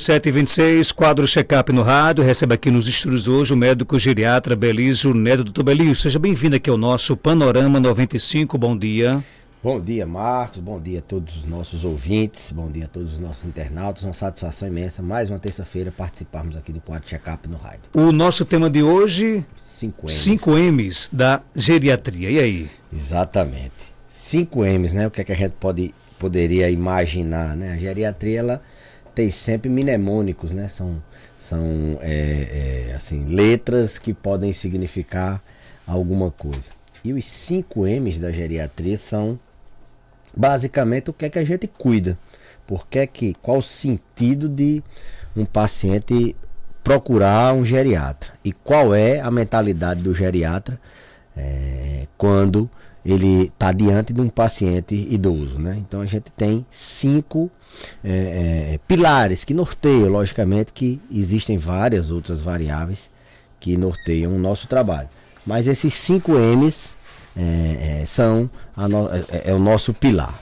7h26, quadro check-up no rádio. Recebe aqui nos estúdios hoje o médico geriatra Belísio Neto. Doutor Belísio, seja bem-vindo aqui ao nosso Panorama 95. Bom dia. Bom dia, Marcos. Bom dia a todos os nossos ouvintes. Bom dia a todos os nossos internautas. Uma satisfação imensa. Mais uma terça-feira participarmos aqui do quadro check-up no rádio. O nosso tema de hoje, 5 M's da geriatria. E aí? Exatamente. 5 M's, né? O que é que a gente poderia imaginar, né? A geriatria, ela tem sempre mnemônicos, né? São assim, letras que podem significar alguma coisa. E os 5 M's da geriatria são basicamente o que é que a gente cuida. Qual o sentido de um paciente procurar um geriatra? E qual é a mentalidade do geriatra quando ele está diante de um paciente idoso, né? Então a gente tem 5 pilares que norteiam, logicamente que existem várias outras variáveis que norteiam o nosso trabalho. Mas esses 5 M's são o nosso pilar.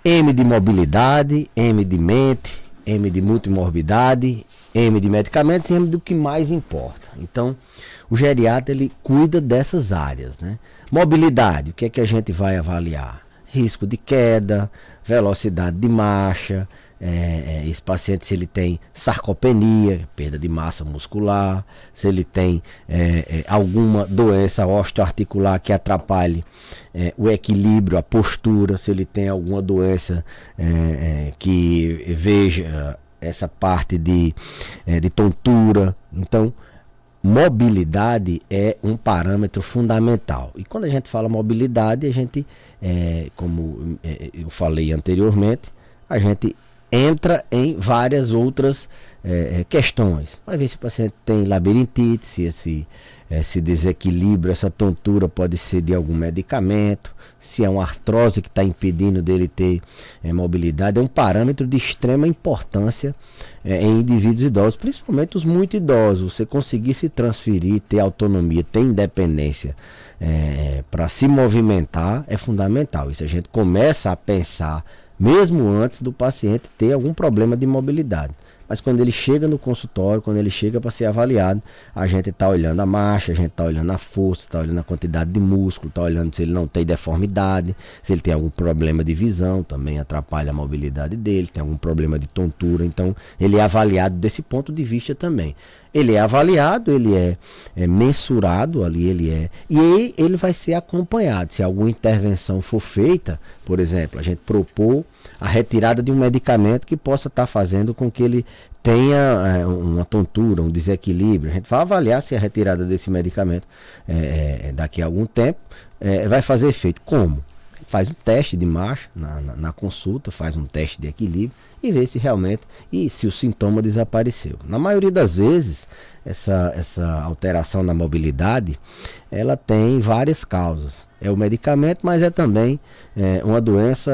M de mobilidade, M de mente, M de multimorbidade, M de medicamentos e M do que mais importa. Então, o geriatra ele cuida dessas áreas, né? Mobilidade, o que é que a gente vai avaliar? Risco de queda, velocidade de marcha, esse paciente se ele tem sarcopenia, perda de massa muscular, se ele tem alguma doença osteoarticular que atrapalhe o equilíbrio, a postura, se ele tem alguma doença que veja essa parte de tontura. Então, mobilidade é um parâmetro fundamental. E quando a gente fala mobilidade, a gente, como eu falei anteriormente, a gente entra em várias outras questões. Vai ver se o paciente tem labirintite, se esse desequilíbrio, essa tontura pode ser de algum medicamento, se é uma artrose que está impedindo dele ter mobilidade. É um parâmetro de extrema importância em indivíduos idosos, principalmente os muito idosos. Você conseguir se transferir, ter autonomia, ter independência para se movimentar é fundamental. Isso a gente começa a pensar mesmo antes do paciente ter algum problema de mobilidade. Mas quando ele chega no consultório, quando ele chega para ser avaliado, a gente está olhando a marcha, a gente está olhando a força, está olhando a quantidade de músculo, está olhando se ele não tem deformidade, se ele tem algum problema de visão, também atrapalha a mobilidade dele, tem algum problema de tontura. Então, ele é avaliado desse ponto de vista também. Ele é avaliado, ele é mensurado ali, e ele vai ser acompanhado. Se alguma intervenção for feita, por exemplo, a gente propor a retirada de um medicamento que possa estar fazendo com que ele tenha uma tontura, um desequilíbrio. A gente vai avaliar se a retirada desse medicamento daqui a algum tempo vai fazer efeito. Como? Faz um teste de marcha na consulta, faz um teste de equilíbrio e vê se realmente, e se o sintoma desapareceu. Na maioria das vezes, essa alteração na mobilidade, ela tem várias causas. É o medicamento, mas é também uma doença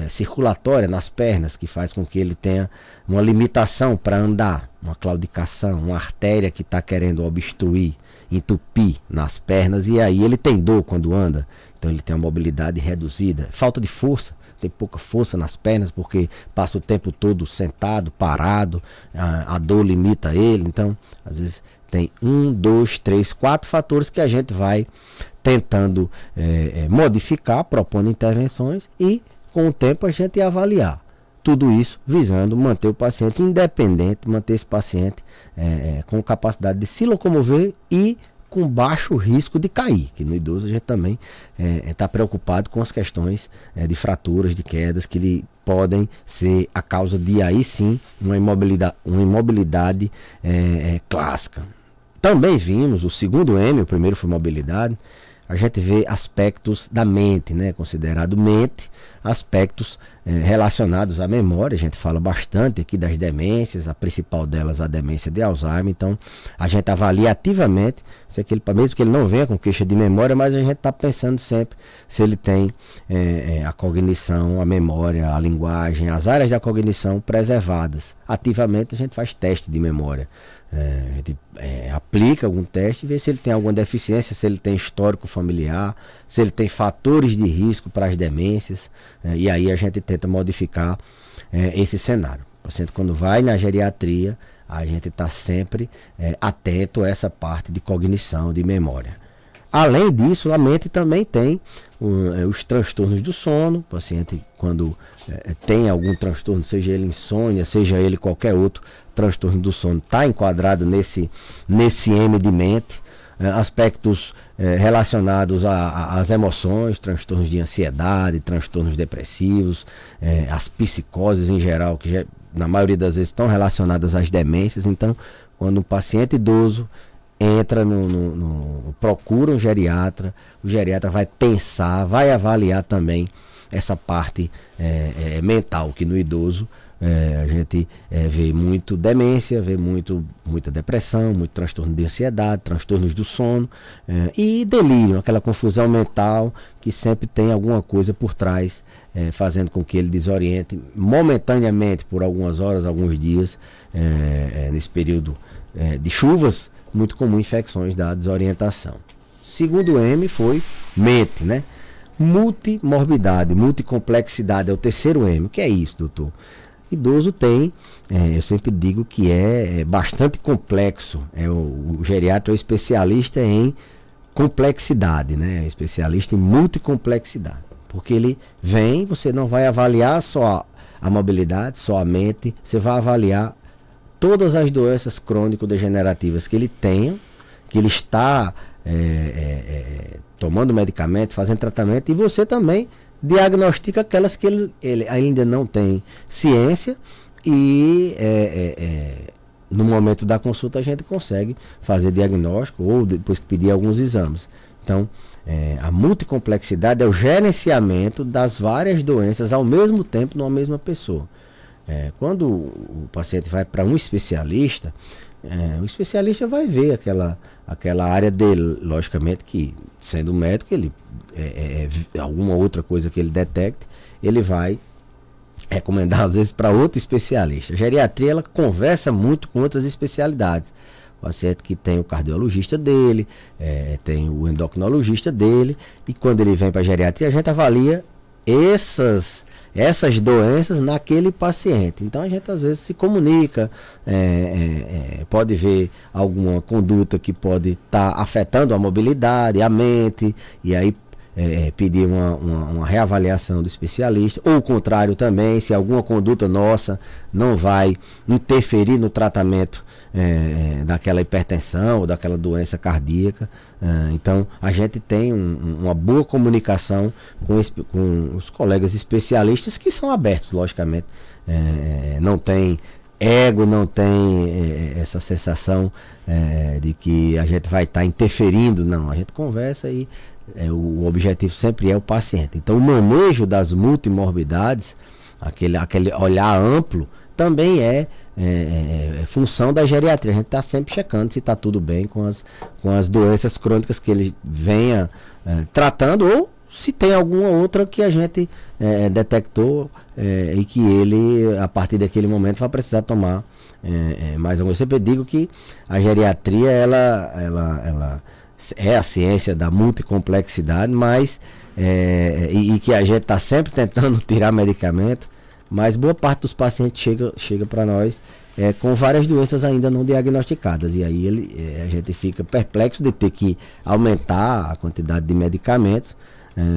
circulatória nas pernas, que faz com que ele tenha uma limitação para andar, uma claudicação, uma artéria que está querendo obstruir, entupir nas pernas, e aí ele tem dor quando anda. Então ele tem uma mobilidade reduzida, falta de força, tem pouca força nas pernas porque passa o tempo todo sentado, parado, a dor limita ele. Então, às vezes tem 1, 2, 3, 4 fatores que a gente vai tentando modificar, propondo intervenções e com o tempo a gente avaliar. Tudo isso visando manter o paciente independente, manter esse paciente com capacidade de se locomover e com baixo risco de cair, que no idoso a gente também está preocupado com as questões de fraturas, de quedas, que podem ser a causa de aí sim uma imobilidade clássica. Também vimos o segundo M, o primeiro foi mobilidade. A gente vê aspectos da mente, né? Considerado mente, aspectos relacionados à memória. A gente fala bastante aqui das demências, a principal delas a demência de Alzheimer. Então a gente avalia ativamente se aquele, mesmo que ele não venha com queixa de memória, mas a gente está pensando sempre se ele tem a cognição, a memória, a linguagem, as áreas da cognição preservadas. Ativamente a gente faz teste de memória. A gente aplica algum teste e vê se ele tem alguma deficiência, se ele tem histórico familiar, se ele tem fatores de risco para as demências, e aí a gente tenta modificar esse cenário. O paciente, quando vai na geriatria, a gente está sempre atento a essa parte de cognição, de memória. Além disso, a mente também tem os transtornos do sono. O paciente, quando tem algum transtorno, seja ele insônia, seja ele qualquer outro transtorno do sono, está enquadrado nesse M de mente. Aspectos relacionados às emoções, transtornos de ansiedade, transtornos depressivos, as psicoses em geral, que já, na maioria das vezes estão relacionadas às demências. Então, quando um paciente idoso entra procura um geriatra, o geriatra vai pensar, vai avaliar também essa parte mental, que no idoso a gente vê muito demência, vê muita depressão, muito transtorno de ansiedade, transtornos do sono e delírio, aquela confusão mental que sempre tem alguma coisa por trás, fazendo com que ele desoriente momentaneamente por algumas horas, alguns dias, nesse período de chuvas, muito comum infecções da desorientação. Segundo M foi mente, né? Multimorbidade, multicomplexidade é o terceiro M. O que é isso, doutor? Idoso tem, eu sempre digo que é bastante complexo. O geriatra é o especialista em complexidade, né? Especialista em multicomplexidade. Porque ele vem, você não vai avaliar só a mobilidade, só a mente, você vai avaliar todas as doenças crônico-degenerativas que ele tem, que ele está tomando medicamento, fazendo tratamento, e você também diagnostica aquelas que ele ainda não tem ciência e no momento da consulta a gente consegue fazer diagnóstico ou depois pedir alguns exames. Então, a multicomplexidade é o gerenciamento das várias doenças ao mesmo tempo numa mesma pessoa. Quando o paciente vai para um especialista, o especialista vai ver aquela área dele, logicamente que, sendo médico, ele alguma outra coisa que ele detecte, ele vai recomendar às vezes para outro especialista. A geriatria, ela conversa muito com outras especialidades. O paciente que tem o cardiologista dele, tem o endocrinologista dele, e quando ele vem para a geriatria, a gente avalia essas doenças naquele paciente. Então a gente às vezes se comunica, pode ver alguma conduta que pode estar afetando a mobilidade, a mente, e aí pedir uma reavaliação do especialista, ou o contrário também, se alguma conduta nossa não vai interferir no tratamento daquela hipertensão ou daquela doença cardíaca. Então a gente tem uma boa comunicação com os colegas especialistas, que são abertos, logicamente, não tem ego, não tem essa sensação de que a gente vai estar interferindo, não, a gente conversa e o objetivo sempre é o paciente. Então o manejo das multimorbidades, aquele olhar amplo, também é função da geriatria. A gente está sempre checando se está tudo bem com as doenças crônicas que ele venha tratando, ou se tem alguma outra que a gente detectou e que ele, a partir daquele momento, vai precisar tomar mais alguma. Eu sempre digo que a geriatria ela é a ciência da multicomplexidade, mas e que a gente está sempre tentando tirar medicamento, mas boa parte dos pacientes chega para nós com várias doenças ainda não diagnosticadas, e aí a gente fica perplexo de ter que aumentar a quantidade de medicamentos,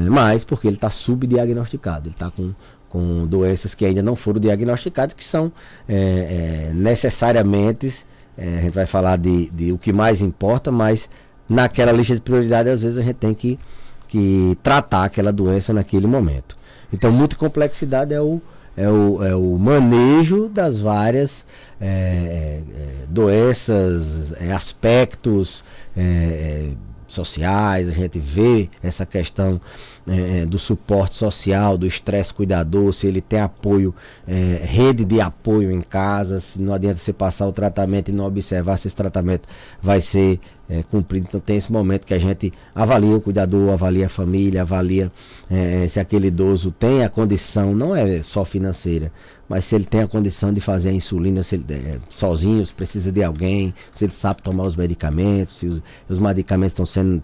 mas porque ele está subdiagnosticado, ele está com doenças que ainda não foram diagnosticadas, que são necessariamente, a gente vai falar de o que mais importa, mas naquela lista de prioridade às vezes a gente tem que tratar aquela doença naquele momento. Então multicomplexidade é o manejo das várias doenças, aspectos sociais. A gente vê essa questão do suporte social, do estresse cuidador, se ele tem apoio, rede de apoio em casa, se não adianta você passar o tratamento e não observar se esse tratamento vai ser cumprido. Então tem esse momento que a gente avalia o cuidador, avalia a família, avalia se aquele idoso tem a condição, não é só financeira, mas se ele tem a condição de fazer a insulina, se ele sozinho, se precisa de alguém, se ele sabe tomar os medicamentos, se os medicamentos estão sendo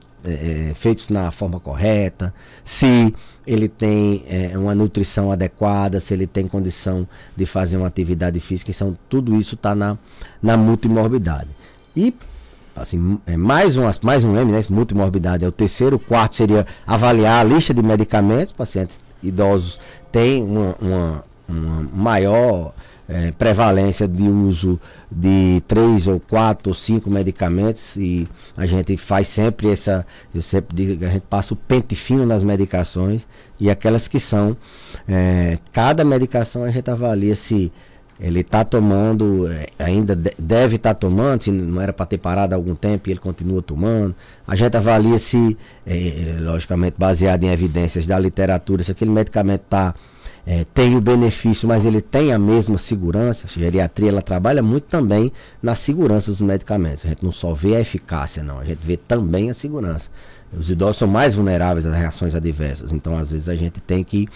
feitos na forma correta, se ele tem uma nutrição adequada, se ele tem condição de fazer uma atividade física. Então, tudo isso está na multimorbidade. E assim, mais um M, né? Multimorbidade é o terceiro. O quarto seria avaliar a lista de medicamentos. Pacientes idosos têm uma maior prevalência de uso de 3 ou 4 ou 5 medicamentos, e a gente faz sempre eu sempre digo, a gente passa o pente fino nas medicações, e aquelas que são, cada medicação a gente avalia se ele está tomando, ainda deve estar tomando, se não era para ter parado há algum tempo e ele continua tomando. A gente avalia se, logicamente baseado em evidências da literatura, se aquele medicamento tem o benefício, mas ele tem a mesma segurança. A geriatria ela trabalha muito também na segurança dos medicamentos. A gente não só vê a eficácia, não, a gente vê também a segurança. Os idosos são mais vulneráveis às reações adversas, então às vezes a gente tem que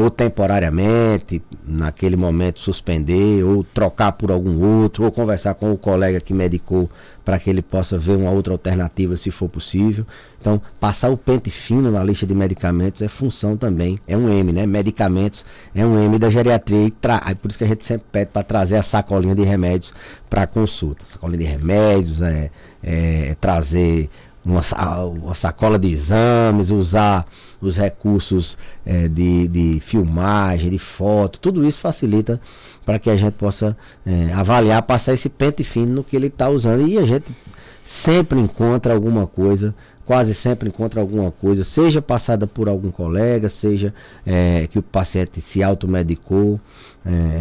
ou temporariamente, naquele momento, suspender, ou trocar por algum outro, ou conversar com o colega que medicou para que ele possa ver uma outra alternativa se for possível. Então, passar o pente fino na lista de medicamentos é função também, é um M, né? Medicamentos é um M da geriatria, e por isso que a gente sempre pede para trazer a sacolinha de remédios para consulta. Sacolinha de remédios, trazer uma sacola de exames, usar os recursos de filmagem, de foto, tudo isso facilita para que a gente possa avaliar, passar esse pente fino no que ele está usando. E a gente sempre encontra alguma coisa, quase sempre encontra alguma coisa, seja passada por algum colega, seja que o paciente se automedicou,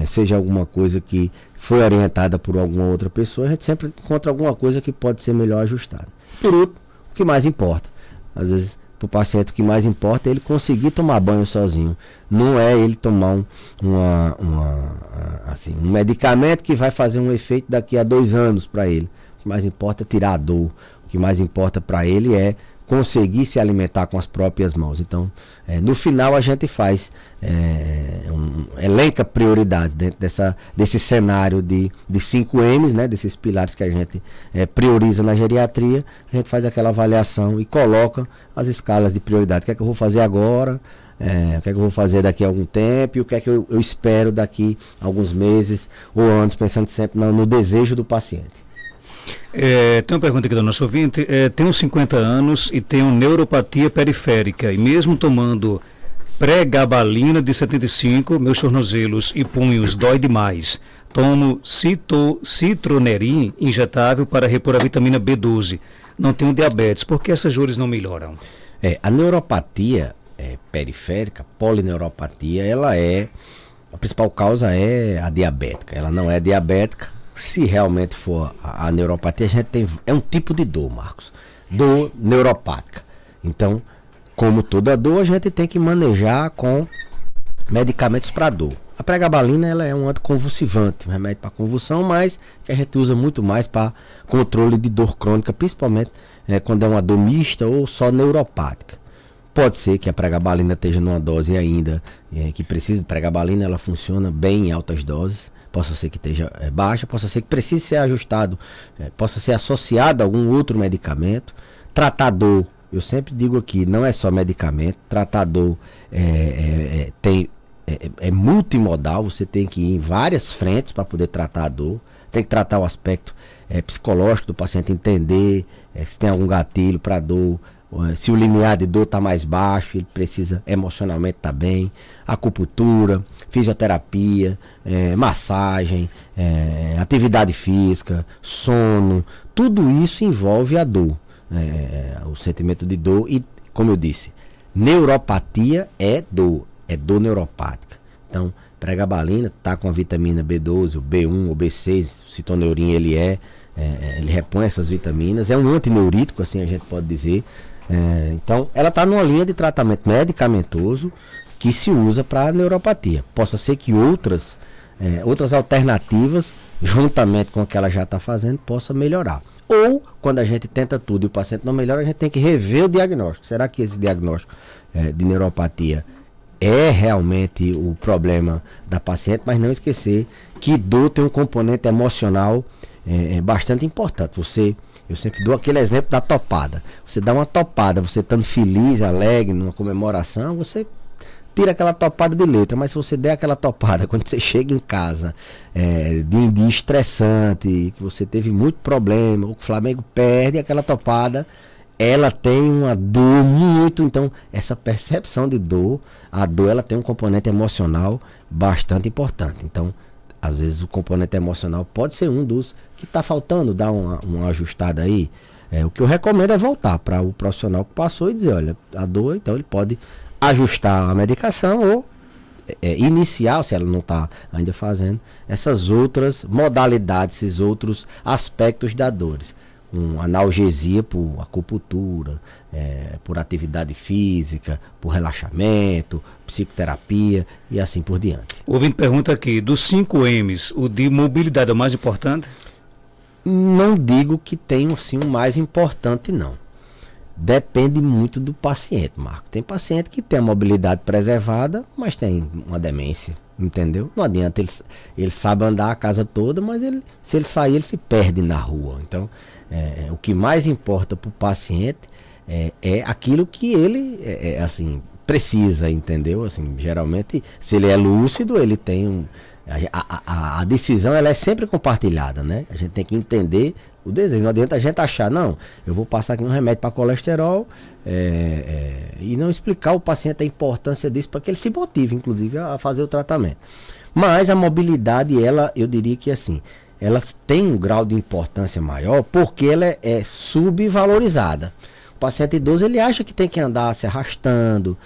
seja alguma coisa que foi orientada por alguma outra pessoa, a gente sempre encontra alguma coisa que pode ser melhor ajustada. Por último, o que mais importa, às vezes para o paciente o que mais importa é ele conseguir tomar banho sozinho, não é ele tomar um medicamento que vai fazer um efeito daqui a 2 anos para ele. O que mais importa é tirar a dor, o que mais importa para ele é conseguir se alimentar com as próprias mãos. Então, no final a gente faz, elenca prioridades dentro desse cenário de 5 M's, né, desses pilares que a gente prioriza na geriatria. A gente faz aquela avaliação e coloca as escalas de prioridade. O que é que eu vou fazer agora? O que é que eu vou fazer daqui a algum tempo? E o que é que eu espero daqui a alguns meses ou anos, pensando sempre no desejo do paciente. Tem uma pergunta aqui do nosso ouvinte. Tenho 50 anos e tenho neuropatia periférica, e mesmo tomando pregabalina de 75, meus tornozelos e punhos dói demais. Tomo citronerin injetável para repor a vitamina B12. Não tenho diabetes. Por que essas dores não melhoram? A neuropatia periférica, polineuropatia, a principal causa é a diabética. Ela não é diabética. Se realmente for a neuropatia, a gente é um tipo de dor, Marcos. Dor neuropática. Então, como toda dor, a gente tem que manejar com medicamentos para dor. A pregabalina ela é um anticonvulsivante, um remédio para convulsão, mas que a gente usa muito mais para controle de dor crônica, principalmente quando é uma dor mista ou só neuropática. Pode ser que a pregabalina esteja numa dose ainda que precisa de pregabalina, ela funciona bem em altas doses. Possa ser que esteja baixa, possa ser que precise ser ajustado, possa ser associado a algum outro medicamento. Tratador, eu sempre digo aqui, não é só medicamento. Tratador é multimodal, você tem que ir em várias frentes para poder tratar a dor. Tem que tratar o aspecto psicológico do paciente, entender se tem algum gatilho para dor, se o limiar de dor está mais baixo, ele precisa emocionalmente estar bem. Acupuntura, fisioterapia, massagem, atividade física, sono, tudo isso envolve a dor, o sentimento de dor. E, como eu disse, neuropatia é dor neuropática. Então, pregabalina está com a vitamina B12, o B1 ou B6, o citoneurin ele repõe essas vitaminas, é um antineurítico, assim a gente pode dizer. Então, ela está numa linha de tratamento medicamentoso que se usa para neuropatia. Possa ser que outras alternativas, juntamente com o que ela já está fazendo, possa melhorar. Ou, quando a gente tenta tudo e o paciente não melhora, a gente tem que rever o diagnóstico. Será que esse diagnóstico de neuropatia é realmente o problema da paciente? Mas não esquecer que dor tem um componente emocional bastante importante. Você Eu sempre dou aquele exemplo da topada. Você dá uma topada, você estando feliz, alegre, numa comemoração, você tira aquela topada de letra. Mas se você der aquela topada quando você chega em casa, de um dia estressante, que você teve muito problema, o Flamengo perde aquela topada, ela tem uma dor muito. Então, essa percepção de dor, a dor, ela tem um componente emocional bastante importante. Então, às vezes o componente emocional pode ser um dos que está faltando, dar uma ajustada aí. O que eu recomendo é voltar para o profissional que passou e dizer, olha, a dor, então ele pode ajustar a medicação ou iniciar, se ela não está ainda fazendo, essas outras modalidades, esses outros aspectos da dores. Analgesia por acupuntura, por atividade física, por relaxamento, psicoterapia e assim por diante. Ouvinte pergunta aqui, dos 5 M's, o de mobilidade é o mais importante? Não digo que tem sim o mais importante, não. Depende muito do paciente, Marco. Tem paciente que tem a mobilidade preservada, mas tem uma demência, entendeu? Não adianta, ele sabe andar a casa toda, mas se ele sair, ele se perde na rua. Então, o que mais importa para o paciente é aquilo que ele assim, precisa, entendeu? Assim, geralmente, se ele é lúcido, ele tem a decisão, ela é sempre compartilhada, né? A gente tem que entender o desejo. Não adianta a gente achar, não, eu vou passar aqui um remédio para colesterol e não explicar ao paciente a importância disso para que ele se motive, inclusive, a fazer o tratamento. Mas a mobilidade, eu diria que assim, ela tem um grau de importância maior porque ela é subvalorizada. O paciente idoso, ele acha que tem que andar se arrastando,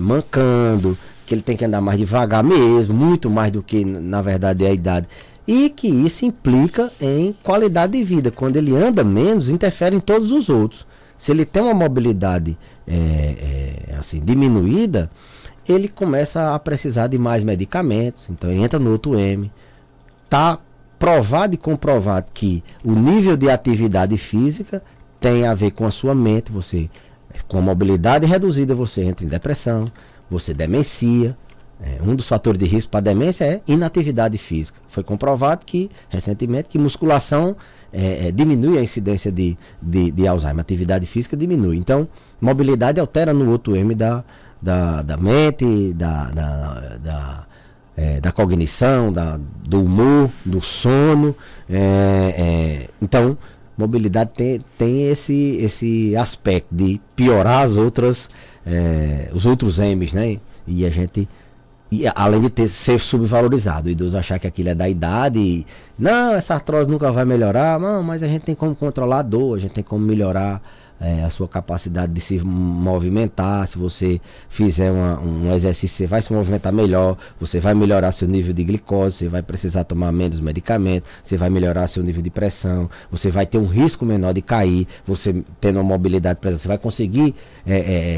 mancando, que ele tem que andar mais devagar mesmo, muito mais do que na verdade é a idade. E que isso implica em qualidade de vida. Quando ele anda menos, interfere em todos os outros. Se ele tem uma mobilidade assim, diminuída, ele começa a precisar de mais medicamentos. Então ele entra no outro M. Está provado e comprovado que o nível de atividade física tem a ver com a sua mente. Você, com a mobilidade reduzida, você entra em depressão, você demencia. Um dos fatores de risco para demência é inatividade física. Foi comprovado recentemente que musculação diminui a incidência de Alzheimer. Atividade física diminui. Então, mobilidade altera no outro M da mente, da cognição, do humor, do sono. Então, mobilidade tem esse aspecto de piorar os outros M's, né? E a gente, além de ser subvalorizado, o idoso achar que aquilo é da idade, não, essa artrose nunca vai melhorar, não, mas a gente tem como controlar a dor, a gente tem como melhorar a sua capacidade de se movimentar. Se você fizer um exercício, você vai se movimentar melhor, você vai melhorar seu nível de glicose, você vai precisar tomar menos medicamento, você vai melhorar seu nível de pressão, você vai ter um risco menor de cair, você tendo uma mobilidade presente, você vai conseguir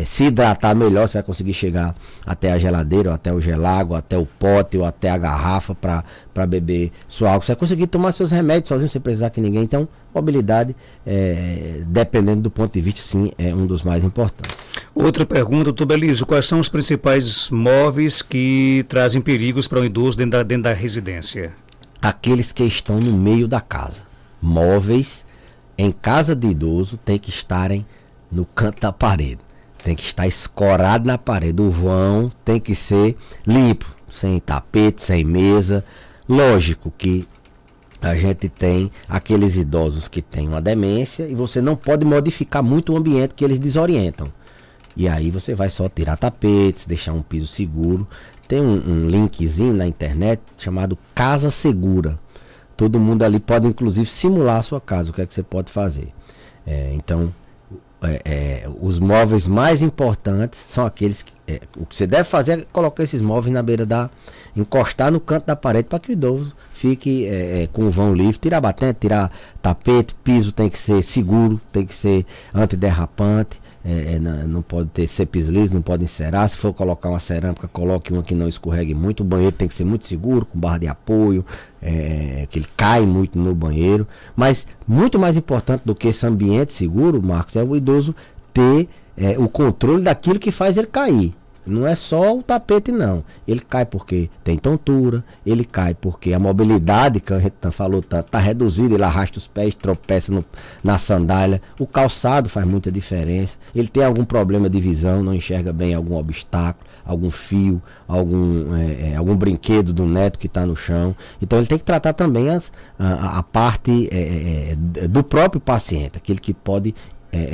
se hidratar melhor, você vai conseguir chegar até a geladeira, ou até o gelágua, até o pote, ou até a garrafa para beber sua água, você vai conseguir tomar seus remédios sozinho, sem precisar que ninguém. Então, mobilidade, dependendo do ponto de vista, sim, é um dos mais importantes. Outra pergunta, doutor Belísio, quais são os principais móveis que trazem perigos para um idoso dentro da residência? Aqueles que estão no meio da casa. Móveis em casa de idoso tem que estarem no canto da parede, tem que estar escorado na parede. O vão tem que ser limpo, sem tapete, sem mesa. Lógico que a gente tem aqueles idosos que têm uma demência e você não pode modificar muito o ambiente, que eles desorientam. E aí você vai só tirar tapetes, deixar um piso seguro. Tem um linkzinho na internet chamado Casa Segura. Todo mundo ali pode inclusive simular a sua casa, o que é que você pode fazer. Então, os móveis mais importantes são aqueles que o que você deve fazer é colocar esses móveis na beira encostar no canto da parede para que o idoso fique com o vão livre, tirar batente, tirar tapete, piso tem que ser seguro, tem que ser antiderrapante, não pode ser piso liso, não pode encerar. Se for colocar uma cerâmica, coloque uma que não escorregue muito. O banheiro tem que ser muito seguro, com barra de apoio, que ele cai muito no banheiro. Mas muito mais importante do que esse ambiente seguro, Marcos, é o idoso ter o controle daquilo que faz ele cair. Não é só o tapete, não. Ele cai porque tem tontura, ele cai porque a mobilidade, que a gente falou, tá reduzida, ele arrasta os pés, tropeça na sandália. O calçado faz muita diferença. Ele tem algum problema de visão, não enxerga bem algum obstáculo, algum fio, algum brinquedo do neto que está no chão. Então ele tem que tratar também a parte do próprio paciente, aquele que pode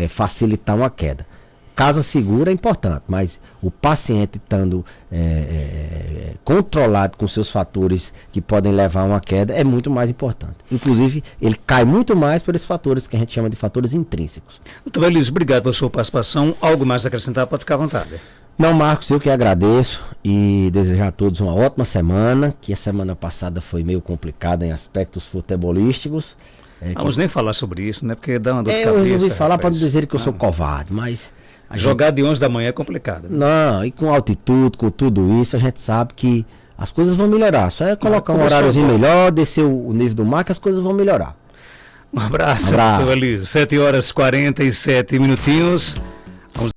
facilitar uma queda. Casa segura é importante, mas o paciente estando controlado com seus fatores que podem levar a uma queda é muito mais importante. Inclusive, ele cai muito mais por esses fatores que a gente chama de fatores intrínsecos. Doutor Elísio, obrigado pela sua participação. Algo mais a acrescentar? Pode ficar à vontade. Não, Marcos, eu que agradeço e desejar a todos uma ótima semana, que a semana passada foi meio complicada em aspectos futebolísticos. Vamos nem falar sobre isso, né? Porque dá uma dor de cabeça. Eu resolvi falar para não dizer que eu sou covarde, mas... Jogar de 11 da manhã é complicado. Né? Não, e com altitude, com tudo isso, a gente sabe que as coisas vão melhorar. Só é colocar um horáriozinho melhor, descer o nível do mar, que as coisas vão melhorar. Um abraço, doutor Elísio. 7h47.